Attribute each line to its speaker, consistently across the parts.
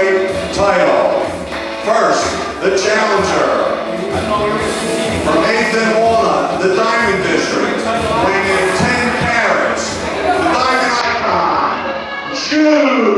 Speaker 1: heavyweight title. First, the challenger. From Nathan Walnut, the Diamond District, weighing in 10 carats, the Diamond Icon, Jude.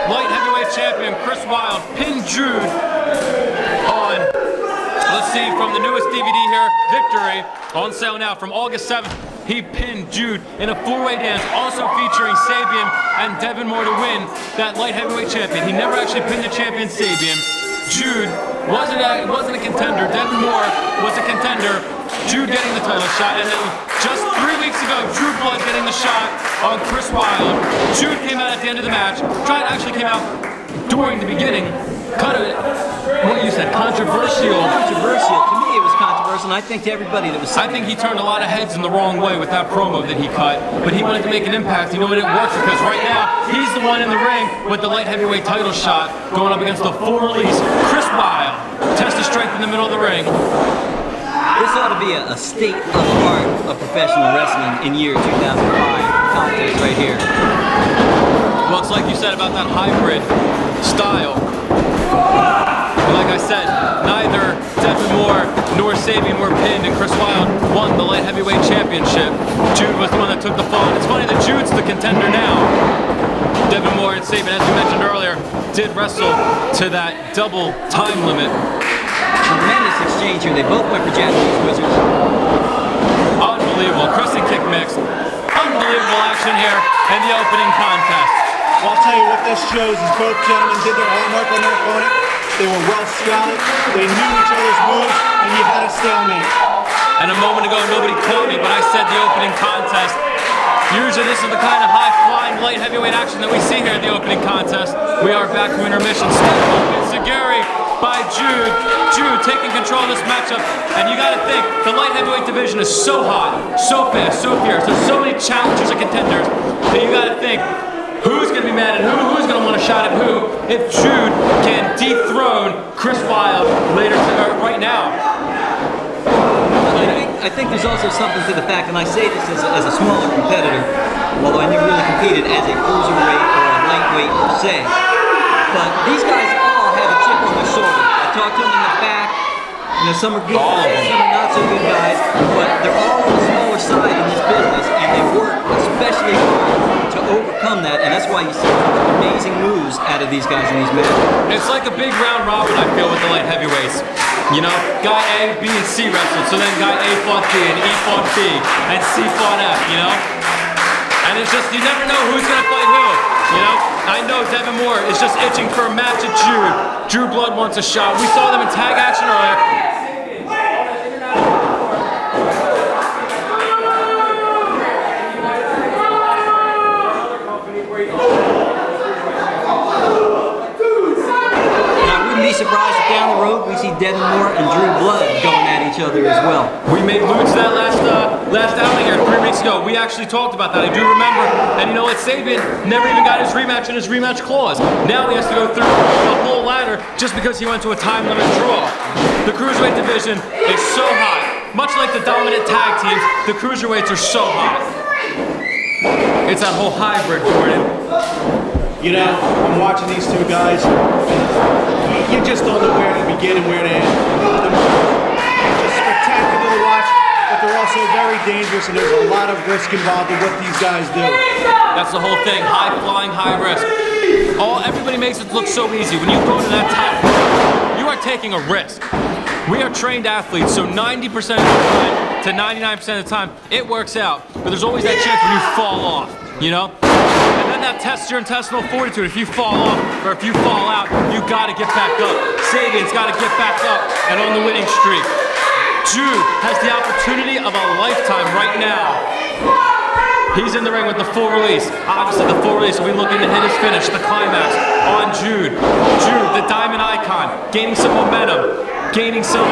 Speaker 2: Light heavyweight champion Chris Wylde pinned Jude on, let's see, from the newest DVD here, Victory, on sale now from August 7th. He pinned Jude in a four-way dance, also featuring Sabian and Devin Moore to win that light heavyweight champion. He never actually pinned the champion Sabian. Jude wasn't a contender. Devin Moore was a contender. Jude getting the title shot, and then just 3 weeks ago, Drew Blood getting the shot on Chris Wylde. Jude came out at the end of the match. Actually came out during the beginning. Kind of, what you said, controversial.
Speaker 3: Controversial. To me, it was controversial, and I think to everybody that was.
Speaker 2: I think he turned a lot of heads in the wrong way with that promo that he cut, but he wanted to make an impact. You know, and it worked because right now he's the one in the ring with the light heavyweight title shot, going up against the full release Chris Wylde. Test of strength in the middle of the ring.
Speaker 3: This ought to be a state of the art of professional wrestling in year 2005 contest right here.
Speaker 2: Well, it's like you said about that hybrid style. And like I said, neither Devin Moore nor Sabian were pinned, and Chris Wylde won the light heavyweight championship. Jude was the one that took the fall. And it's funny that Jude's the contender now. Devin Moore and Sabian, as we mentioned earlier, did wrestle to that double time limit.
Speaker 3: Tremendous exchange here. They both went for Japanese wizards.
Speaker 2: Unbelievable. Crescent kick mix. Unbelievable action here in the opening contest.
Speaker 4: Well, I'll tell you what this shows is both gentlemen did their homework on their opponent. They were well scouted. They knew each other's moves, and you had a stalemate.
Speaker 2: And a moment ago, nobody caught me, but I said the opening contest. Usually this is the kind of high-flying light heavyweight action that we see here at the opening contest. We are back from intermission. Sagiri by Jude. Jude taking control of this matchup. And you gotta think, the light heavyweight division is so hot, so fast, so fierce. There's so many challengers and contenders that you gotta think, who's gonna be mad at who? Who's gonna want a shot at who? If Jude can dethrone Chris Wylde right now.
Speaker 3: I think there's also something to the fact, and I say this as a smaller competitor, although I never really competed as a cruiserweight or a lightweight per se. But these guys all have a chip on their shoulder. I talked to them in the back. You know, some are good guys, some are not so good guys, but they're all on the smaller side in this business, and they work especially hard to overcome that, and that's why you see amazing moves out of these guys in these matches.
Speaker 2: It's like a big round robin, I feel, with the light heavyweights. You know, guy A, B, and C wrestled, so then guy A fought B, and E fought B, and C fought F, you know? And it's just, you never know who's gonna fight who, you know? I know Devin Moore is just itching for a match at Jude. Drew Blood wants a shot. We saw them in tag action earlier.
Speaker 3: Surprised that down the road we see Devin Moore and Drew Blood going at each other as well.
Speaker 2: We may lose that last last outing here 3 weeks ago. We actually talked about that. I do remember. And you know what? Sabian never even got his rematch in his rematch clause. Now he has to go through the whole ladder just because he went to a time limit draw. The cruiserweight division is so hot. Much like the dominant tag teams, the cruiserweights are so hot. It's that whole hybrid, Gordon.
Speaker 4: You know, I'm watching these two guys. You just don't know where to begin and where to end. It's just spectacular to watch, but they're also very dangerous, and there's a lot of risk involved in what these guys do.
Speaker 2: That's the whole thing. High flying, high risk. Everybody makes it look so easy. When you go to that top, you are taking a risk. We are trained athletes, so 90% of the time to 99% of the time, it works out. But there's always that chance when you fall off, you know? And then that tests your intestinal fortitude. If you fall off or if you fall out, you gotta get back up. Sabian's gotta get back up and on the winning streak. Jude has the opportunity of a lifetime right now. He's in the ring with the full release. Obviously, the full release will be looking to hit his finish, the climax on Jude. Jude, the diamond icon, gaining some momentum, gaining some...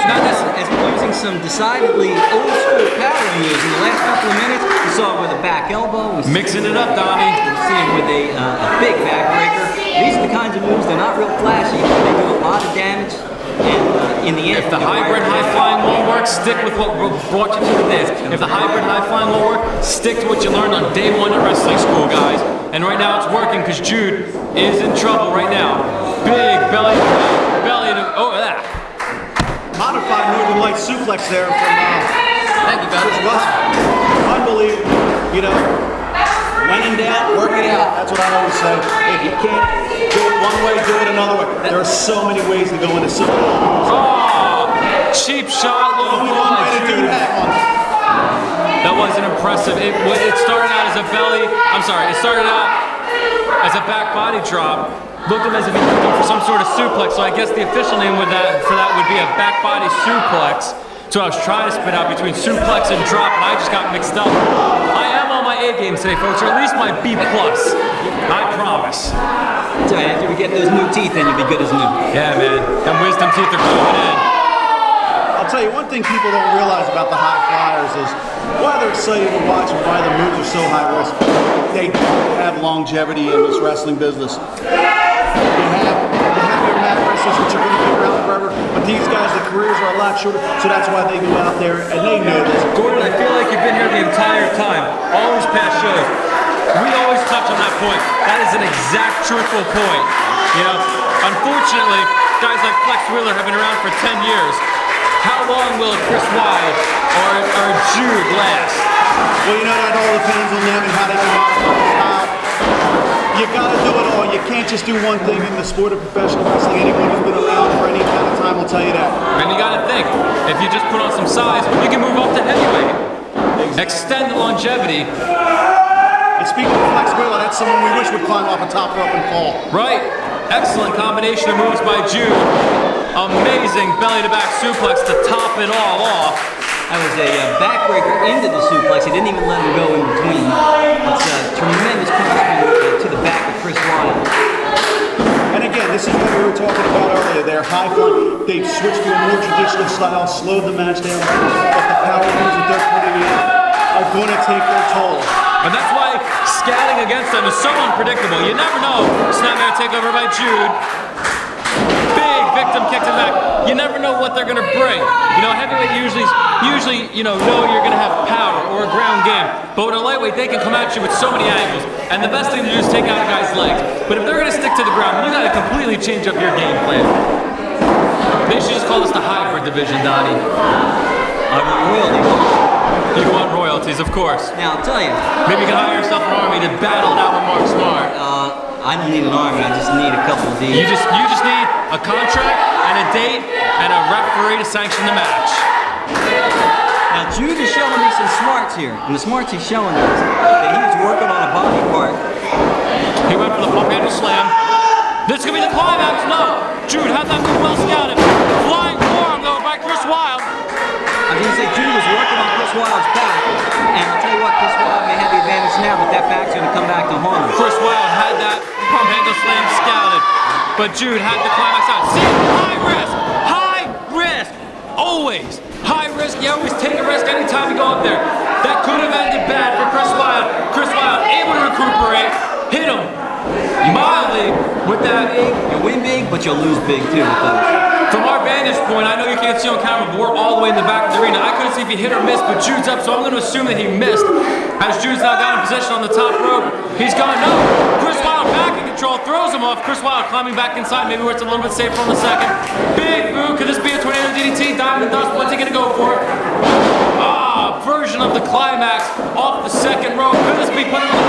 Speaker 3: As we're using some decidedly old school power moves in the last couple of minutes. We saw it with a back elbow.
Speaker 2: Mixing it up, Donnie.
Speaker 3: We see him with a big backbreaker. These are the kinds of moves, they're not real flashy, but they do a lot of damage. And in the end,
Speaker 2: if the hybrid high-flying won't work, stick with what brought you to the dance. If the hybrid high-flying won't work, stick to what you learned on day 1 at wrestling school, guys. And right now it's working because Jude is in trouble right now. Big belly to, oh, that.
Speaker 4: Modified Northern Light suplex there from
Speaker 3: thank you,
Speaker 4: Chris Russell. Unbelievable. You know, when in doubt, work it out. That's what I always say. If you can't do it one way, do it another way. There are so many ways to go into something.
Speaker 2: Oh, cheap shot, little
Speaker 4: Only one way to do that one.
Speaker 2: That wasn't impressive. It started out as a belly. I'm sorry. It started out as a back body drop. Looked at him as if he was looking for some sort of suplex. So I guess the official name for that would be a back body suplex. So I was trying to spit out between suplex and drop, and I just got mixed up. I am on my A game today, folks, or at least my B+. I promise.
Speaker 3: That's right, after we get those new teeth, then you'll be good as new.
Speaker 2: Yeah, man. Them wisdom teeth are going in.
Speaker 4: I'll tell you, one thing people don't realize about the high flyers is why they're excited to watch and why the moves are so high risk. They don't have longevity in this wrestling business. You have your mat wrestlers which are going to be around forever, but these guys, the careers are a lot shorter, so that's why they go out there and they know this.
Speaker 2: Gordon, I feel like you've been here the entire time, all these past shows. We always touch on that point. That is an exact truthful point. You know, unfortunately, guys like Flex Wheeler have been around for 10 years. How long will Chris Wylde or Jude last?
Speaker 4: Well, you know, that all depends on them and how they can modify the style. You gotta do it all. You can't just do one thing in the sport of professional wrestling. Anyone who's been around for any kind of time will tell you that.
Speaker 2: And you gotta think, if you just put on some size, you can move up to heavyweight. Extend the longevity.
Speaker 4: And speaking of Flex Wheeler, that's someone we wish would climb off a top rope and fall.
Speaker 2: Right. Excellent combination of moves by Jude. Amazing belly to back suplex to top it all off.
Speaker 3: That was a backbreaker into the suplex. He didn't even let him go in between. It's a tremendous punishment to the back of Chris Wylde.
Speaker 4: And again, this is what we were talking about earlier. They're high flying. They've switched to a more traditional style, slowed the match down, but the power moves that they're putting in are going to take their toll.
Speaker 2: And that's why scouting against them is so unpredictable. You never know. Snapmare takeover by Jude. Big victim kick to the back. You never know what they're going to bring. You know, heavyweight usually you know you're going to have power or a ground game. But with a lightweight, they can come at you with so many angles. And the best thing to do is take out a guy's legs. But if they're going to stick to the ground, you got to completely change up your game plan. They should just call this the hybrid division, Donnie. You want royalties, of course.
Speaker 3: Now, I'll tell you.
Speaker 2: Maybe you can hire yourself an army to battle it out with Mark Smart.
Speaker 3: I don't need an army. I just need a couple of these.
Speaker 2: You just need a contract and a date and a referee to sanction the match.
Speaker 3: Now, Jude is showing me some smarts here. And the smarts he's showing us that he was working on a body part.
Speaker 2: He went for the pump handle slam. This could be the climax. No. Jude had that move well scouted. Flying forearm though by Chris Wylde.
Speaker 3: I was going to say Jude was working on Chris Wylde's back. And I'll tell you what, Chris Wylde may have the advantage now, but that back's going to come back to haunt him.
Speaker 2: Chris Wylde had that pump handle slam scouted. But Jude had the climax out. See, high risk. High risk. Always. High risk. risk, you always take a risk anytime you go up there. That could have ended bad for Chris Wylde. Chris Wylde able to recuperate, hit him mildly with that.
Speaker 3: You win big, but you'll lose big too with those.
Speaker 2: From our vantage point, I know you can't see on camera, but we're all the way in the back of the arena. I couldn't see if he hit or missed, but Jude's up, so I'm going to assume that he missed. As Jude's now got in position on the top rope, he's going, no. Chris Wylde back in control, throws him off. Chris Wylde climbing back inside, maybe where it's a little bit safer on the second. Big boot, could this be a tornado DDT? Diamond Dust, what's he going to go for? Version of the climax off the second rope. Could this be putting him